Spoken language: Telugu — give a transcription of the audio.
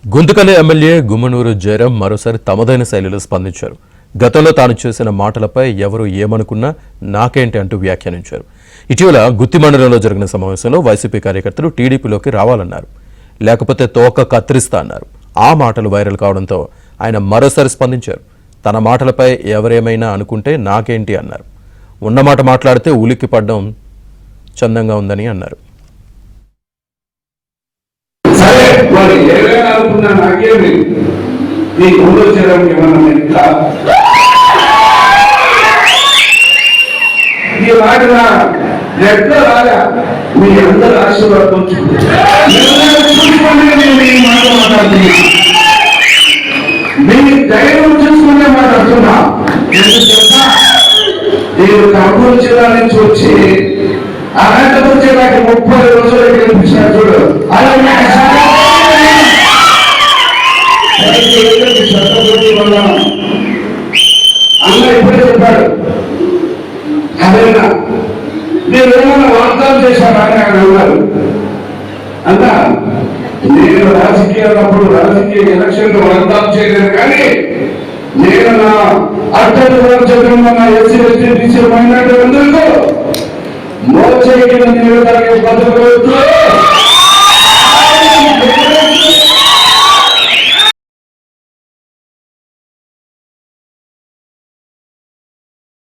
గుంతకల్ ఎమ్మెల్యే గుమ్మనూరు జయరాం మరోసారి తమదైన శైలిలో స్పందించారు. గతంలో తాను చేసిన మాటలపై ఎవరు ఏమనుకున్నా నాకేంటి అంటూ వ్యాఖ్యానించారు. ఇటీవల గుత్తి మండలంలో జరిగిన సమావేశంలో వైసీపీ కార్యకర్తలు టీడీపీలోకి రావాలన్నారు. లేకపోతే తోక కత్తిరిస్తా అన్నారు. ఆ మాటలు వైరల్ కావడంతో ఆయన మరోసారి స్పందించారు. తన మాటలపై ఎవరేమైనా అనుకుంటే నాకేంటి అన్నారు. ఉన్నమాట మాట్లాడితే ఉలిక్కి పడ్డం చందంగా ఉందని అన్నారు. మీ అందరూ ఆశీర్వాదం మీ ధైర్యం చూసుకునే మాట్లాడుతున్నా. నేను కర్నూలు జిల్లా నుంచి వచ్చి అనంతపురం జిల్లాకి 30 రోజులు గెలిపించారు చూడు. అన్న ఇప్పుడే చెప్పాడు. అదేనా మీరు ఏమైనా వాగ్దానం చేశారా అని ఆయన అన్నారు. అన్న నేను రాజకీయాలప్పుడు రాజకీయ ఎలక్షన్ వాగ్దానం చేయలేదు, కానీ నేను నా అర్థంలో నా ఎస్సీ ఎస్టీ బీసీ మైనారిటీ అందరికీ మోచేకి నిలబడే పద్ధతులు